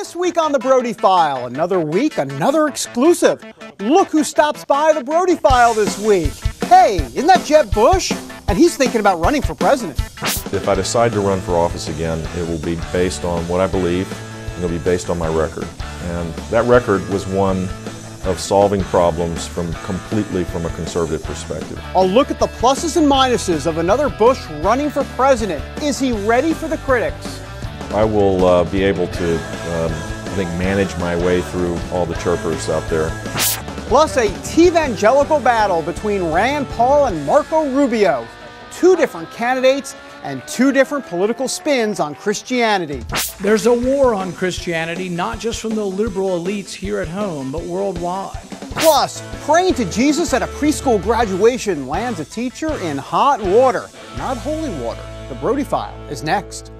This week on the Brody File, another week, another exclusive. Look who stops by the Brody File this week. Hey, isn't that Jeb Bush? And he's thinking about running for president. If I decide to run for office again, it will be based on what I believe, and it'll be based on my record. And that record was one of solving problems completely from a conservative perspective. I'll look at the pluses and minuses of another Bush running for president. Is he ready for the critics? I will be able to, I think, manage my way through all the chirpers out there. Plus a T-evangelical battle between Rand Paul and Marco Rubio. Two different candidates and two different political spins on Christianity. There's a war on Christianity, not just from the liberal elites here at home, but worldwide. Plus, praying to Jesus at a preschool graduation lands a teacher in hot water, not holy water. The Brody File is next.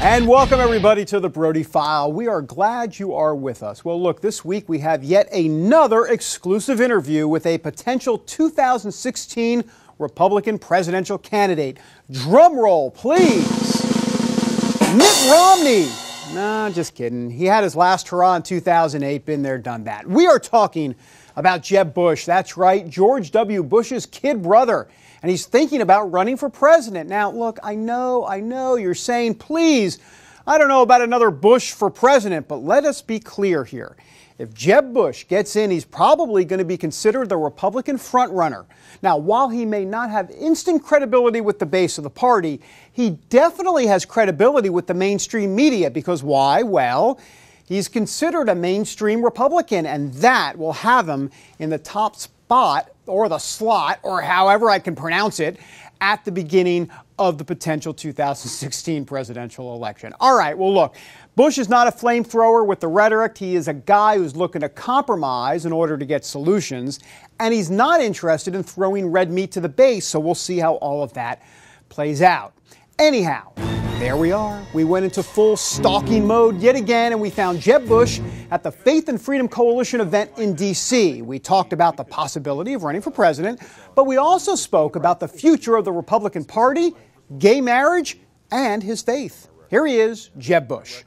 And welcome everybody to the Brody File. We are glad you are with us. Well, look, this week we have yet another exclusive interview with a potential 2016 Republican presidential candidate. Drum roll, please. Mitt Romney. Nah, just kidding. He had his last hurrah in 2008, been there, done that. We are talking about Jeb Bush. That's right, George W. Bush's kid brother. And he's thinking about running for president. Now, look, I know you're saying, please, I don't know about another Bush for president, but let us be clear here. If Jeb Bush gets in, he's probably going to be considered the Republican frontrunner. Now, while he may not have instant credibility with the base of the party, he definitely has credibility with the mainstream media because why? Well, he's considered a mainstream Republican, and that will have him in the top spot or the slot, or however I can pronounce it, at the beginning of the potential 2016 presidential election. All right, well, look, Bush is not a flamethrower with the rhetoric. He is a guy who's looking to compromise in order to get solutions, and he's not interested in throwing red meat to the base, so we'll see how all of that plays out. Anyhow, there we are. We went into full stalking mode yet again, and we found Jeb Bush at the Faith and Freedom Coalition event in D.C. We talked about the possibility of running for president, but we also spoke about the future of the Republican Party, gay marriage, and his faith. Here he is, Jeb Bush.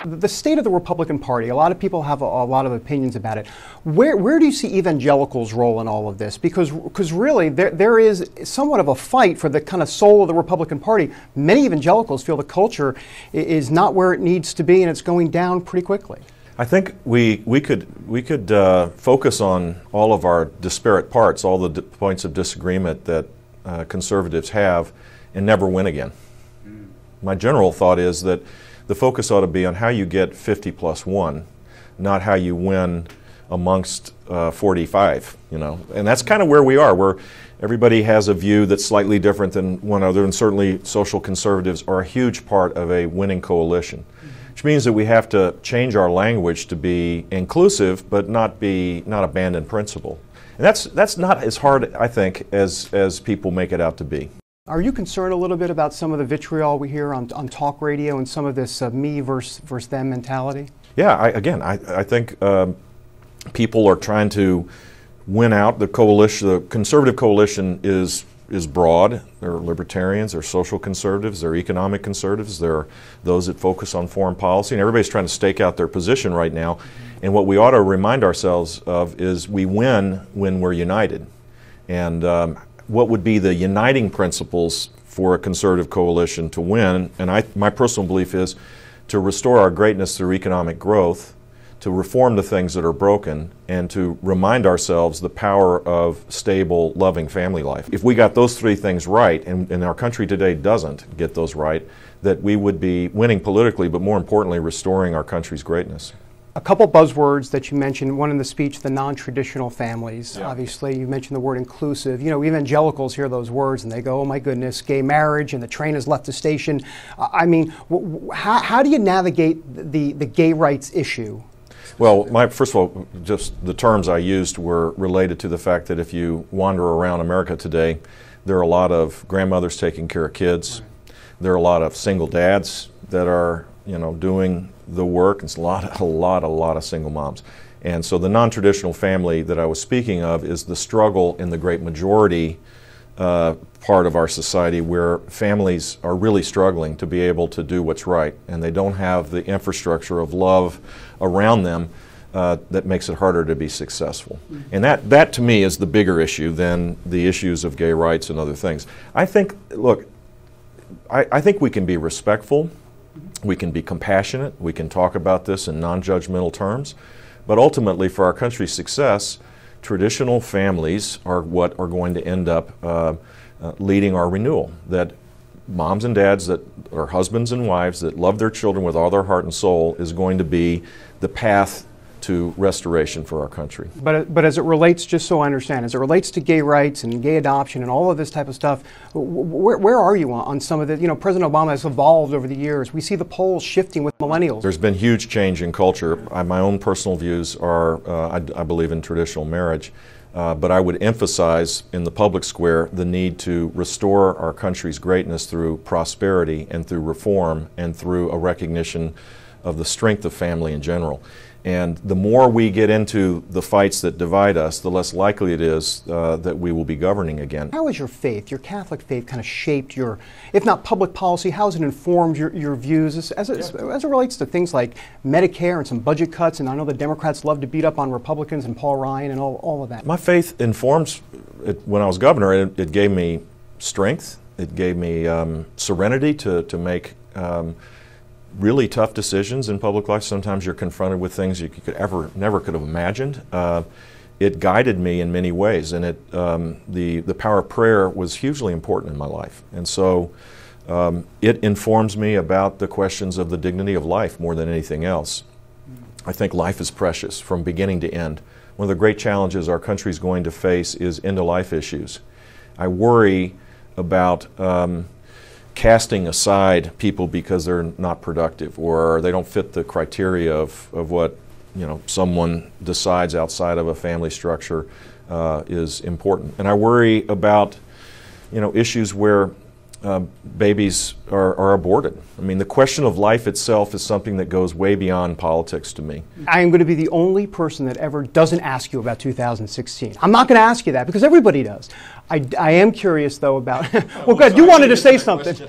The state of the Republican Party, a lot of people have a lot of opinions about it. Where do you see evangelicals' role in all of this? Because really, there is somewhat of a fight for the kind of soul of the Republican Party. Many evangelicals feel the culture is not where it needs to be, and it's going down pretty quickly. I think we could focus on all of our disparate parts, all the points of disagreement that conservatives have, and never win again. My general thought is that the focus ought to be on how you get 50 plus 1, not how you win amongst 45, And that's kind of where we are, where everybody has a view that's slightly different than one another, and certainly social conservatives are a huge part of a winning coalition, which means that we have to change our language to be inclusive, but not abandon principle. And that's not as hard, I think, as people make it out to be. Are you concerned a little bit about some of the vitriol we hear on talk radio and some of this me versus them mentality? Yeah, I think people are trying to win out. The coalition, the conservative coalition is broad. There are libertarians, there are social conservatives, there are economic conservatives, there are those that focus on foreign policy, and everybody's trying to stake out their position right now. And what we ought to remind ourselves of is we win when we're united. And what would be the uniting principles for a conservative coalition to win? And my personal belief is to restore our greatness through economic growth, to reform the things that are broken, and to remind ourselves the power of stable, loving family life. If we got those three things right, and our country today doesn't get those right, that we would be winning politically, but more importantly, restoring our country's greatness. A couple buzzwords that you mentioned, one in the speech, the non-traditional families. Yeah. Obviously, you mentioned the word inclusive. Evangelicals hear those words and they go, oh my goodness, gay marriage and the train has left the station. I mean, how do you navigate the gay rights issue? Well, first of all, just the terms I used were related to the fact that if you wander around America today, there are a lot of grandmothers taking care of kids. Right. There are a lot of single dads that are doing the work. It's a lot of single moms. And so the non-traditional family that I was speaking of is the struggle in the great majority part of our society, where families are really struggling to be able to do what's right, and they don't have the infrastructure of love around them that makes it harder to be successful. And that to me is the bigger issue than the issues of gay rights and other things. I think, look, I think we can be respectful, we can be compassionate, we can talk about this in non-judgmental terms, but ultimately for our country's success, traditional families are what are going to end up leading our renewal. That moms and dads that are husbands and wives that love their children with all their heart and soul is going to be the path to restoration for our country. But as it relates, just so I understand, as it relates to gay rights and gay adoption and all of this type of stuff, where are you on some of the, President Obama has evolved over the years. We see the polls shifting with millennials. There's been huge change in culture. My own personal views are, I believe in traditional marriage, but I would emphasize in the public square the need to restore our country's greatness through prosperity and through reform and through a recognition of the strength of family in general. And the more we get into the fights that divide us, the less likely it is that we will be governing again. How has your faith, your Catholic faith, kind of shaped your, if not public policy, how has it informed your views as it relates to things like Medicare and some budget cuts? And I know the Democrats love to beat up on Republicans and Paul Ryan and all of that. My faith informs, when I was governor, it gave me strength. It gave me serenity to make really tough decisions in public life. Sometimes you're confronted with things you never could have imagined. It guided me in many ways, and the power of prayer was hugely important in my life. And so it informs me about the questions of the dignity of life more than anything else. I think life is precious from beginning to end. One of the great challenges our country is going to face is end-of-life issues. I worry about casting aside people because they're not productive or they don't fit the criteria of what someone decides outside of a family structure is important. And I worry about issues where babies are aborted. I mean, the question of life itself is something that goes way beyond politics to me. I am going to be the only person that ever doesn't ask you about 2016. I'm not going to ask you that because everybody does. I am curious, though, about... well, good, you wanted to say something.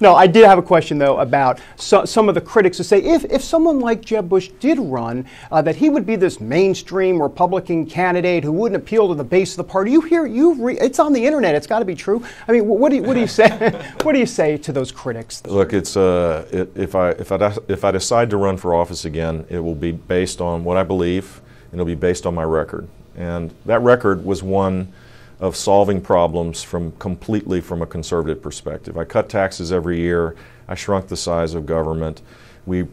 No, I did have a question, though, about some of the critics who say if someone like Jeb Bush did run, that he would be this mainstream Republican candidate who wouldn't appeal to the base of the party. It's on the internet. It's got to be true. I mean, what do you say? What do you say to those critics? Look, if I decide to run for office again, it will be based on what I believe, and it'll be based on my record. And that record was one of solving problems completely from a conservative perspective. I cut taxes every year. I shrunk the size of government. We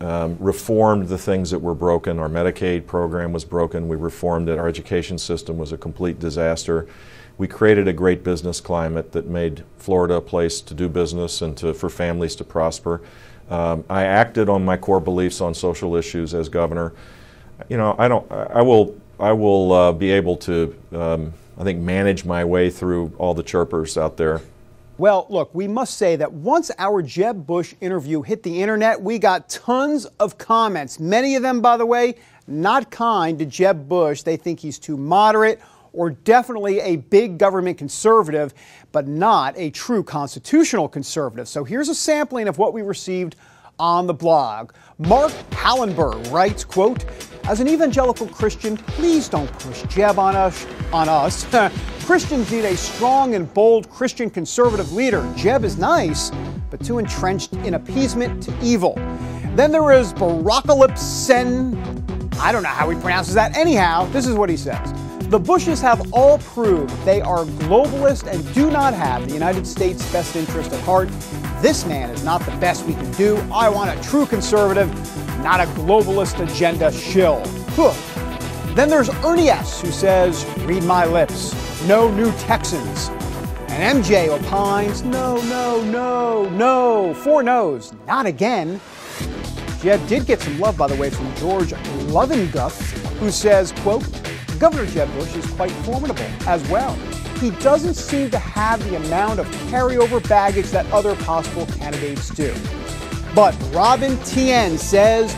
reformed the things that were broken. Our Medicaid program was broken. We reformed it. Our education system was a complete disaster. We created a great business climate that made Florida a place to do business and for families to prosper. I acted on my core beliefs on social issues as governor. I will be able to I think manage my way through all the chirpers out there. Well, look, we must say that once our Jeb Bush interview hit the internet, we got tons of comments. Many of them, by the way, not kind to Jeb Bush. They think he's too moderate or definitely a big government conservative, but not a true constitutional conservative. So here's a sampling of what we received on the blog. Mark Hallenberg writes, quote, "As an evangelical Christian, please don't push Jeb on us. Christians need a strong and bold Christian conservative leader. Jeb is nice, but too entrenched in appeasement to evil." Then there is Barakalip Sen. I don't know how he pronounces that. Anyhow, this is what he says. "The Bushes have all proved they are globalist and do not have the United States' best interest at heart. This man is not the best we can do. I want a true conservative, not a globalist agenda shill." Then there's Ernie S., who says, "Read my lips, no new Texans." And MJ opines, no, 4 no's, not again. Jeb did get some love, by the way, from George Lovenguff, who says, quote, "Governor Jeb Bush is quite formidable as well. He doesn't seem to have the amount of carryover baggage that other possible candidates do." But Robin TN says,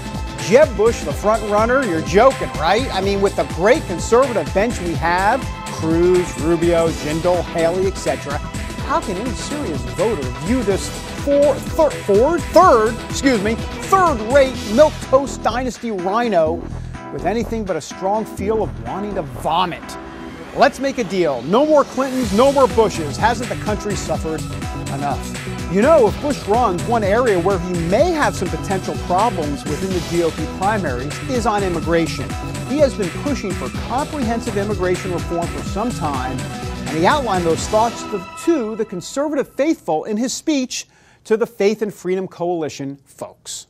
Jeb Bush, the front runner, you're joking, right? I mean, with the great conservative bench we have, Cruz, Rubio, Jindal, Haley, etc., how can any serious voter view this third-rate milquetoast dynasty rhino with anything but a strong feel of wanting to vomit? Let's make a deal. No more Clintons, no more Bushes. Hasn't the country suffered enough? You know, if Bush runs, one area where he may have some potential problems within the GOP primaries is on immigration. He has been pushing for comprehensive immigration reform for some time, and he outlined those thoughts to the conservative faithful in his speech to the Faith and Freedom Coalition folks.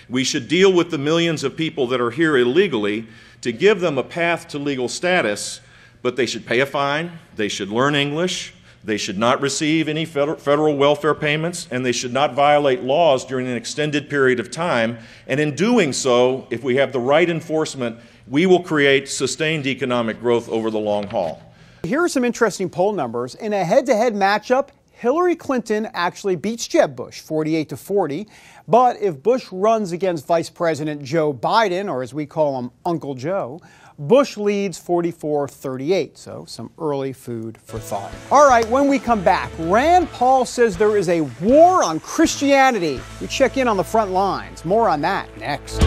We should deal with the millions of people that are here illegally to give them a path to legal status, but they should pay a fine, they should learn English, they should not receive any federal welfare payments, and they should not violate laws during an extended period of time. And in doing so, if we have the right enforcement, we will create sustained economic growth over the long haul. Here are some interesting poll numbers. In a head-to-head matchup, Hillary Clinton actually beats Jeb Bush 48-40. But if Bush runs against Vice President Joe Biden, or as we call him, Uncle Joe, Bush leads 44-38. So some early food for thought. All right, when we come back, Rand Paul says there is a war on Christianity. We check in on the front lines. More on that next.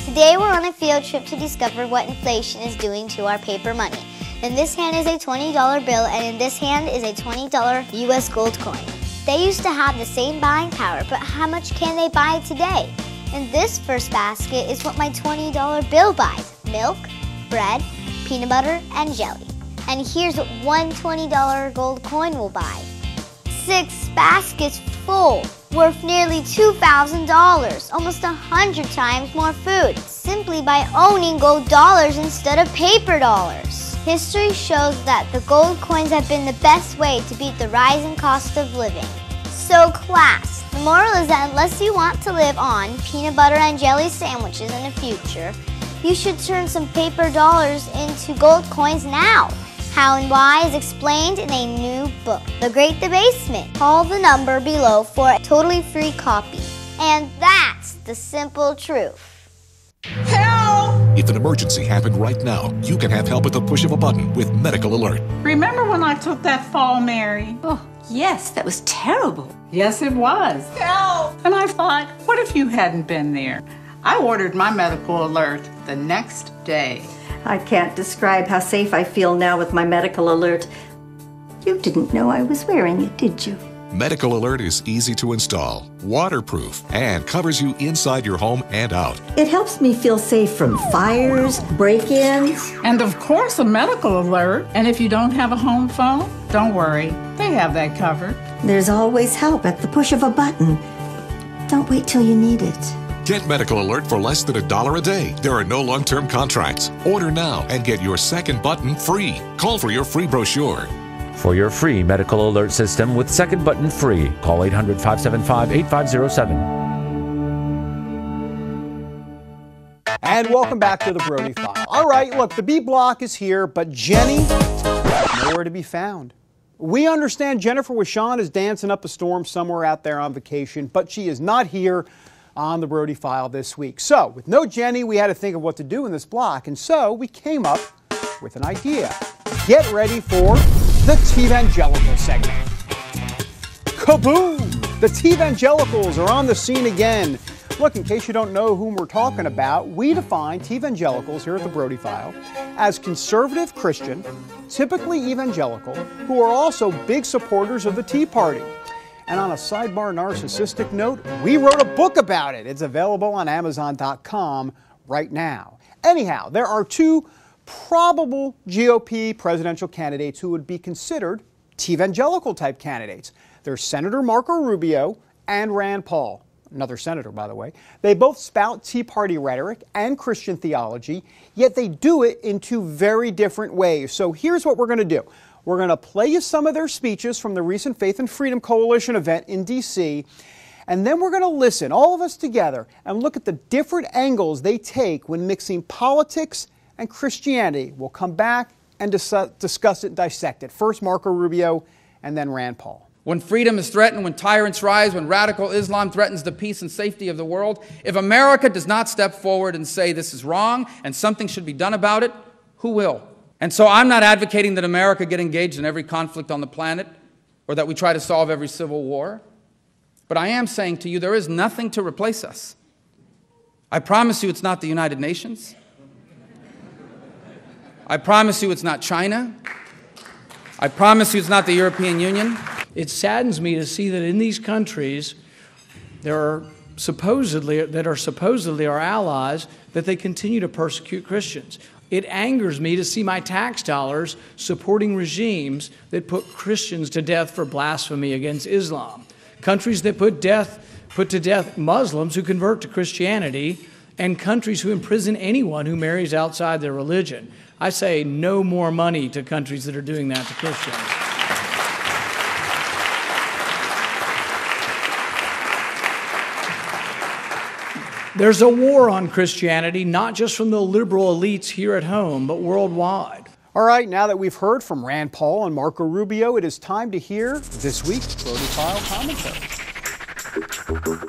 Today we're on a field trip to discover what inflation is doing to our paper money. In this hand is a $20 bill, and in this hand is a $20 US gold coin. They used to have the same buying power, but how much can they buy today? In this first basket is what my $20 bill buys: milk, bread, peanut butter, and jelly. And here's what one $20 gold coin will buy: 6 baskets full, worth nearly $2,000, almost 100 times more food, simply by owning gold dollars instead of paper dollars. History shows that the gold coins have been the best way to beat the rising cost of living. So class, the moral is that unless you want to live on peanut butter and jelly sandwiches in the future, you should turn some paper dollars into gold coins now. How and why is explained in a new book, The Great Debasement. Call the number below for a totally free copy. And that's the simple truth. If an emergency happened right now, you can have help at the push of a button with Medical Alert. Remember when I took that fall, Mary? Oh, yes, that was terrible. Yes, it was. Help! And I thought, what if you hadn't been there? I ordered my Medical Alert the next day. I can't describe how safe I feel now with my Medical Alert. You didn't know I was wearing it, did you? Medical Alert is easy to install, waterproof, and covers you inside your home and out. It helps me feel safe from fires, break-ins. And of course, a Medical Alert. And if you don't have a home phone, don't worry. They have that covered. There's always help at the push of a button. Don't wait till you need it. Get Medical Alert for less than $1 a day. There are no long-term contracts. Order now and get your second button free. Call for your free brochure. For your free Medical Alert system with second button free, call 800-575-8507. And welcome back to the Brody File. All right, look, the B block is here, but Jenny, nowhere to be found. We understand Jennifer Wishon is dancing up a storm somewhere out there on vacation, but she is not here on the Brody File this week. So, with no Jenny, we had to think of what to do in this block, and so we came up with an idea. Get ready for the T-Evangelical segment. Kaboom! The T-Evangelicals are on the scene again. Look, in case you don't know whom we're talking about, we define T-Evangelicals here at the Brody File as conservative Christian, typically evangelical, who are also big supporters of the Tea Party. And on a sidebar narcissistic note, we wrote a book about it. It's available on Amazon.com right now. Anyhow, there are two probable GOP presidential candidates who would be considered T-Evangelical type candidates. There's Senator Marco Rubio and Rand Paul, another senator, by the way. They both spout Tea Party rhetoric and Christian theology, yet they do it in two very different ways. So here's what we're going to do. We're going to play you some of their speeches from the recent Faith and Freedom Coalition event in D.C., and then we're going to listen, all of us together, and look at the different angles they take when mixing politics and Christianity. We'll come back and discuss it, dissect it. First Marco Rubio and then Rand Paul. when freedom is threatened, when tyrants rise, when radical Islam threatens the peace and safety of the world, if America does not step forward and say this is wrong and something should be done about it, who will? And so I'm not advocating that America get engaged in every conflict on the planet or that we try to solve every civil war. But I am saying to you, there is nothing to replace us. I promise you it's not the United Nations. I promise you it's not China. I promise you it's not the European Union. It saddens me to see that in these countries there are supposedly our allies, that they continue to persecute Christians. It angers me to see my tax dollars supporting regimes that put Christians to death for blasphemy against Islam. Countries that put to death Muslims who convert to Christianity, and countries who imprison anyone who marries outside their religion. I say no more money to countries that are doing that to Christians. There's a war on Christianity, not just from the liberal elites here at home, but worldwide. All right, now that we've heard from Rand Paul and Marco Rubio, it is time to hear this week's Brody File commentary.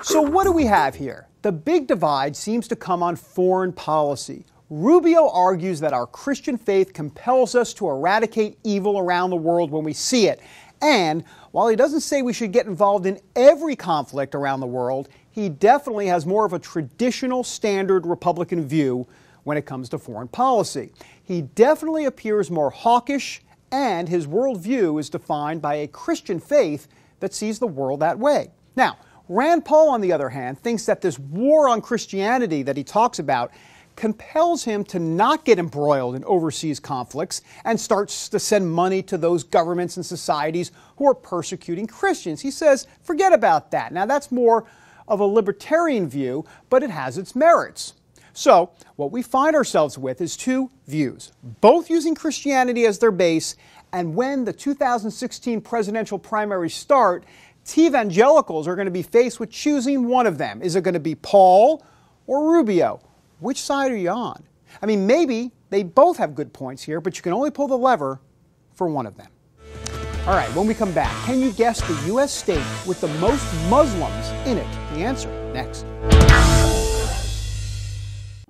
So what do we have here? The big divide seems to come on foreign policy. Rubio argues that our Christian faith compels us to eradicate evil around the world when we see it. And while he doesn't say we should get involved in every conflict around the world, he definitely has more of a traditional standard Republican view when it comes to foreign policy. He definitely appears more hawkish, and his worldview is defined by a Christian faith that sees the world that way. Now, Rand Paul, on the other hand, thinks that this war on Christianity that he talks about compels him to not get embroiled in overseas conflicts and starts to send money to those governments and societies who are persecuting Christians. He says, forget about that. Now, that's more of a libertarian view, but it has its merits. So, what we find ourselves with is two views, both using Christianity as their base, and when the 2016 presidential primaries start, T-evangelicals are going to be faced with choosing one of them. Is it going to be Paul or Rubio? Which side are you on? I mean, maybe they both have good points here, but you can only pull the lever for one of them. All right, when we come back, can you guess the U.S. state with the most Muslims in it? The answer next.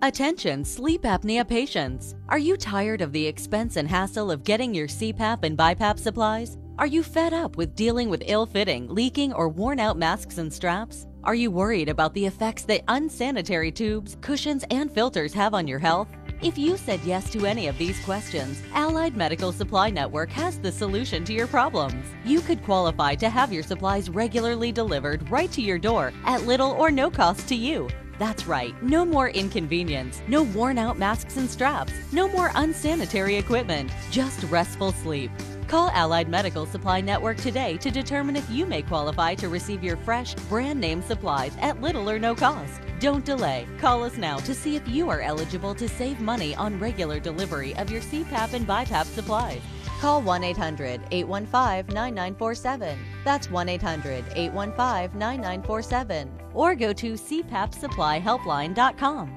Attention sleep apnea patients. Are you tired of the expense and hassle of getting your CPAP and BiPAP supplies? Are you fed up with dealing with ill-fitting, leaking, or worn-out masks and straps? Are you worried about the effects that unsanitary tubes, cushions, and filters have on your health? If you said yes to any of these questions, Allied Medical Supply Network has the solution to your problems. You could qualify to have your supplies regularly delivered right to your door at little or no cost to you. That's right, no more inconvenience, no worn-out masks and straps, no more unsanitary equipment, just restful sleep. Call Allied Medical Supply Network today to determine if you may qualify to receive your fresh, brand-name supplies at little or no cost. Don't delay. Call us now to see if you are eligible to save money on regular delivery of your CPAP and BiPAP supplies. Call 1-800-815-9947. That's 1-800-815-9947. Or go to cpapsupplyhelpline.com.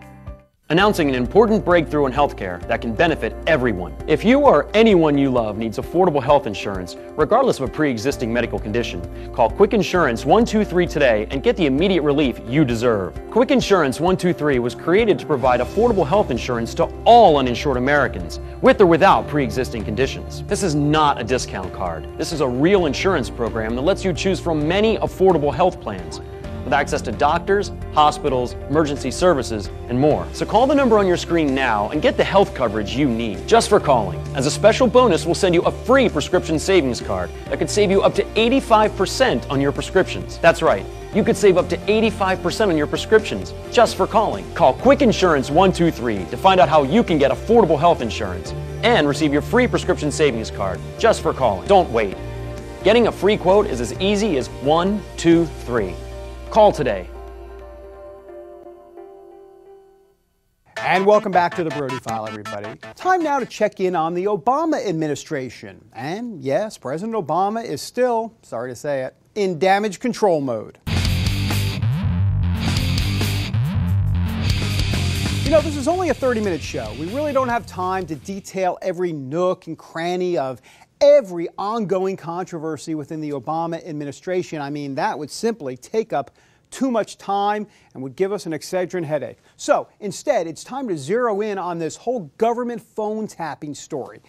Announcing an important breakthrough in healthcare that can benefit everyone. If you or anyone you love needs affordable health insurance, regardless of a pre-existing medical condition, call Quick Insurance 123 today and get the immediate relief you deserve. Quick Insurance 123 was created to provide affordable health insurance to all uninsured Americans, with or without pre-existing conditions. This is not a discount card. This is a real insurance program that lets you choose from many affordable health plans, with access to doctors, hospitals, emergency services, and more. So call the number on your screen now and get the health coverage you need, just for calling. As a special bonus, we'll send you a free prescription savings card that could save you up to 85% on your prescriptions. That's right, you could save up to 85% on your prescriptions just for calling. Call Quick Insurance 123 to find out how you can get affordable health insurance and receive your free prescription savings card just for calling. Don't wait. Getting a free quote is as easy as 1, 2, 3. Call today. And welcome back to the Brody File, everybody. Time now to check in on the Obama administration. And yes, President Obama is still, sorry to say it, in damage control mode. You know, this is only a 30-minute show. We really don't have time to detail every nook and cranny of every ongoing controversy within the Obama administration. I mean, that would simply take up too much time and would give us an Excedrin headache. So instead, it's time to zero in on this whole government phone tapping story.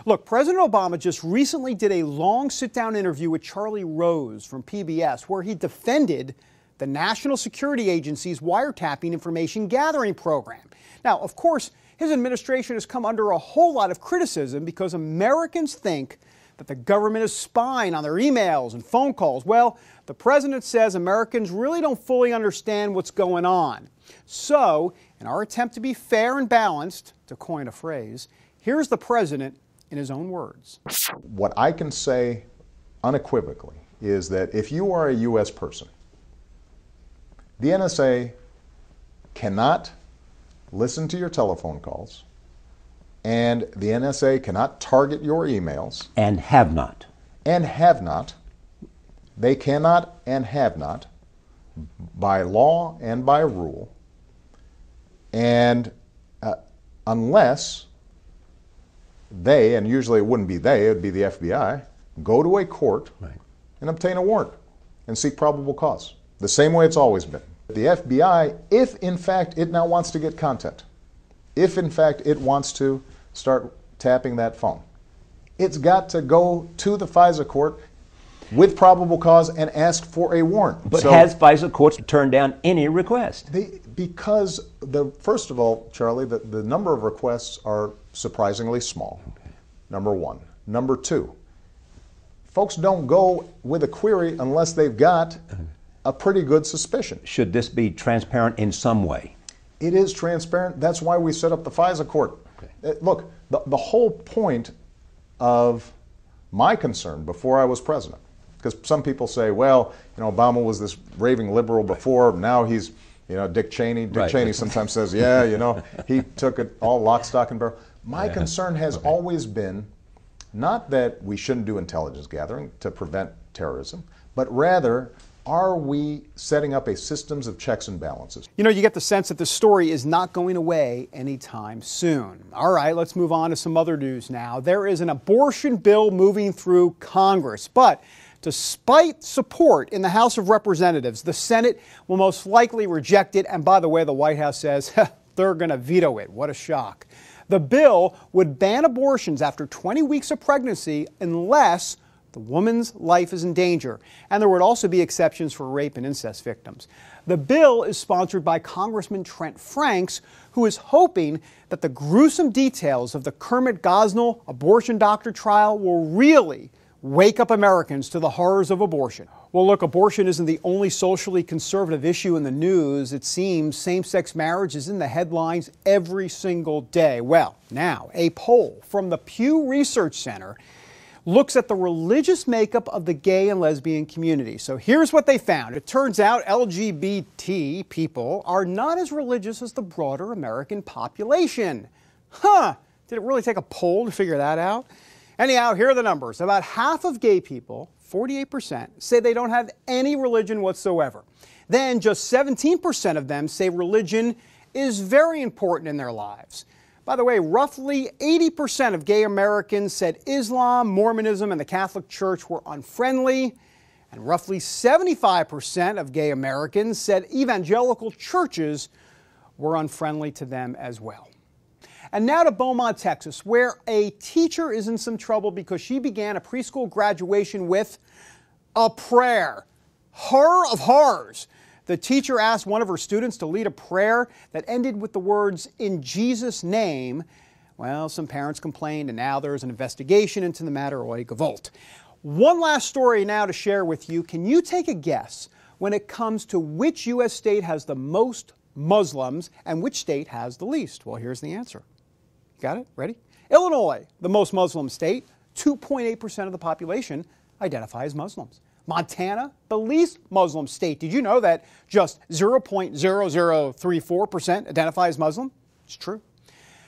Look, President Obama just recently did a long sit-down interview with Charlie Rose from PBS where he defended the National Security Agency's wiretapping information gathering program. Now, of course, his administration has come under a whole lot of criticism because Americans think that the government is spying on their emails and phone calls. Well, the president says Americans really don't fully understand what's going on. So, in our attempt to be fair and balanced, to coin a phrase, here's the president in his own words. What I can say unequivocally is that if you are a U.S. person, the NSA cannot listen to your telephone calls, and the NSA cannot target your emails. And have not. And have not. They cannot and have not, by law and by rule, and unless they, and usually it wouldn't be they, it would be the FBI, go to a court and obtain a warrant and seek probable cause. The same way it's always been. The FBI, if in fact it now wants to get content, if in fact it wants to start tapping that phone, it's got to go to the FISA court with probable cause and ask for a warrant. But has FISA courts turned down any request? Because, first of all, Charlie, the number of requests are surprisingly small, number one. Number two, folks don't go with a query unless they've got a pretty good suspicion. Should this be transparent in some way? It is transparent. That's why we set up the FISA court. Look, the whole point of my concern before I was president, because some people say, well, Obama was this raving liberal before, now he's, Dick Cheney. Dick Cheney sometimes says, yeah, he took it all lock, stock, and barrel. My concern has always been not that we shouldn't do intelligence gathering to prevent terrorism, but rather, are we setting up a systems of checks and balances? You get the sense that the story is not going away anytime soon. All right, let's move on to some other news now. There is an abortion bill moving through Congress, but despite support in the House of Representatives, the Senate will most likely reject it. And by the way, the White House says they're going to veto it. What a shock. The bill would ban abortions after 20 weeks of pregnancy unless the woman's life is in danger. And there would also be exceptions for rape and incest victims. The bill is sponsored by Congressman Trent Franks, who is hoping that the gruesome details of the Kermit Gosnell abortion doctor trial will really wake up Americans to the horrors of abortion. Well, look, abortion isn't the only socially conservative issue in the news. It seems same-sex marriage is in the headlines every single day. Well, now, a poll from the Pew Research Center looks at the religious makeup of the gay and lesbian community. So here's what they found. It turns out LGBT people are not as religious as the broader American population. Did it really take a poll to figure that out? Anyhow, here are the numbers. About half of gay people, 48%, say they don't have any religion whatsoever. Then just 17% of them say religion is very important in their lives. By the way, roughly 80% of gay Americans said Islam, Mormonism, and the Catholic Church were unfriendly. And roughly 75% of gay Americans said evangelical churches were unfriendly to them as well. And now to Beaumont, Texas, where a teacher is in some trouble because she began a preschool graduation with a prayer. Horror of horrors. The teacher asked one of her students to lead a prayer that ended with the words, "In Jesus' name." Well, some parents complained, and now there's an investigation into the matter. Oi gewollt. One last story now to share with you. Can you take a guess when it comes to which U.S. state has the most Muslims and which state has the least? Well, here's the answer. Got it? Ready? Illinois, the most Muslim state, 2.8% of the population identify as Muslims. Montana, the least Muslim state. Did you know that just 0.0034% identify as Muslim? It's true.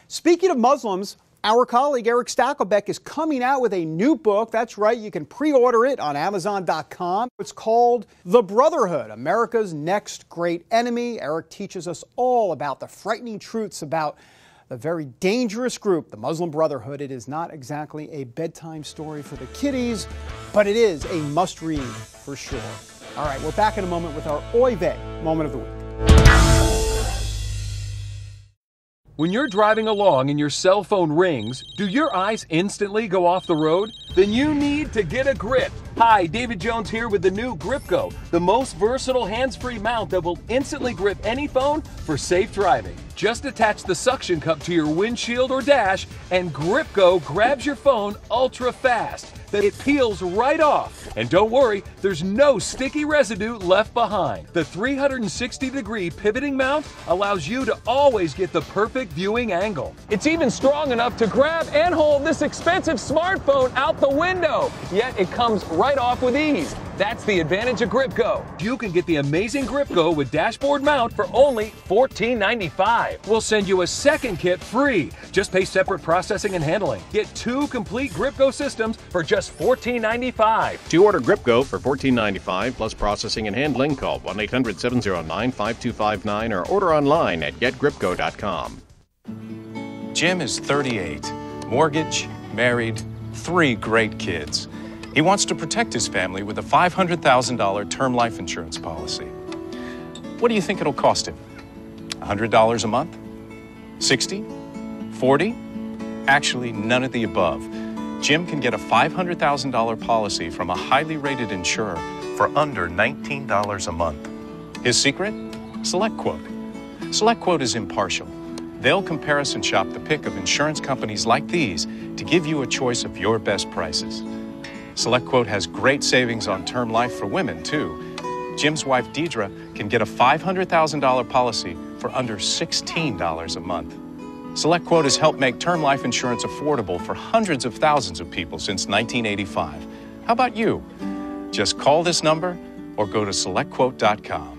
Speaking of Muslims, our colleague Eric Stakelbeck is coming out with a new book. That's right, you can pre-order it on Amazon.com. It's called The Brotherhood, America's Next Great Enemy. Eric teaches us all about the frightening truths about the very dangerous group, the Muslim Brotherhood. It is not exactly a bedtime story for the kiddies, but it is a must-read for sure. All right, we're back in a moment with our Oy Vey moment of the week. When you're driving along and your cell phone rings, do your eyes instantly go off the road? Then you need to get a grip. Hi, David Jones here with the new GripGo, the most versatile hands-free mount that will instantly grip any phone for safe driving. Just attach the suction cup to your windshield or dash, and GripGo grabs your phone ultra fast. Then it peels right off. And don't worry, there's no sticky residue left behind. The 360-degree pivoting mount allows you to always get the perfect viewing angle. It's even strong enough to grab and hold this expensive smartphone out the window. Yet it comes right off with ease. That's the advantage of GripGo. You can get the amazing GripGo with dashboard mount for only $14.95. We'll send you a second kit free. Just pay separate processing and handling. Get 2 complete GripGo systems for just $14.95. To order GripGo for $14.95 plus processing and handling, call 1-800-709-5259 or order online at getgripgo.com. Jim is 38, mortgage, married, 3 great kids. He wants to protect his family with a $500,000 term life insurance policy. What do you think it'll cost him? $100 a month? 60? 40? Actually, none of the above. Jim can get a $500,000 policy from a highly rated insurer for under $19 a month. His secret? SelectQuote. SelectQuote is impartial. They'll comparison shop the pick of insurance companies like these to give you a choice of your best prices. SelectQuote has great savings on term life for women, too. Jim's wife, Deidre, can get a $500,000 policy for under $16 a month. SelectQuote has helped make term life insurance affordable for hundreds of thousands of people since 1985. How about you? Just call this number or go to SelectQuote.com.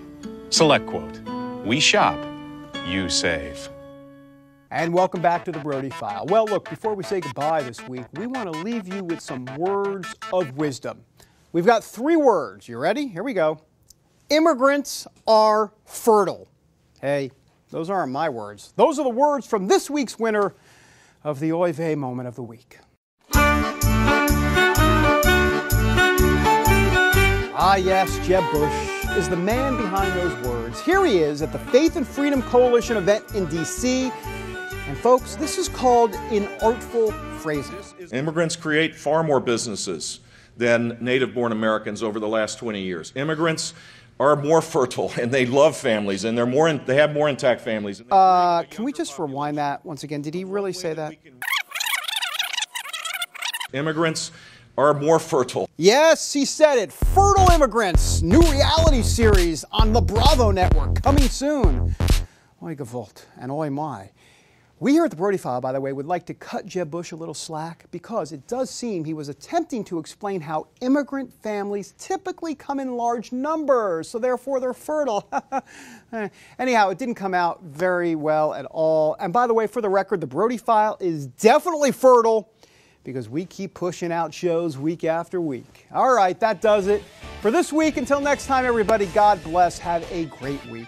SelectQuote. We shop. You save. And welcome back to the Brody File. Well, look, before we say goodbye this week, we want to leave you with some words of wisdom. We've got 3 words. You ready? Here we go. Immigrants are fertile. Hey, those aren't my words. Those are the words from this week's winner of the Oy Vey moment of the week. Ah, yes, Jeb Bush is the man behind those words. Here he is at the Faith and Freedom Coalition event in D.C., and folks, this is called inartful phrasing. Immigrants create far more businesses than native-born Americans over the last 20 years. Immigrants are more fertile, and they love families, and they have more intact families. Can we just rewind that once again? Did he really say that? Immigrants are more fertile. Yes, he said it. Fertile Immigrants, new reality series on the Bravo network, coming soon. Oy gewollt and oy my. We here at the Brody File, by the way, would like to cut Jeb Bush a little slack because it does seem he was attempting to explain how immigrant families typically come in large numbers, so therefore they're fertile. Anyhow, it didn't come out very well at all. And by the way, for the record, the Brody File is definitely fertile because we keep pushing out shows week after week. All right, that does it for this week. Until next time, everybody, God bless. Have a great week.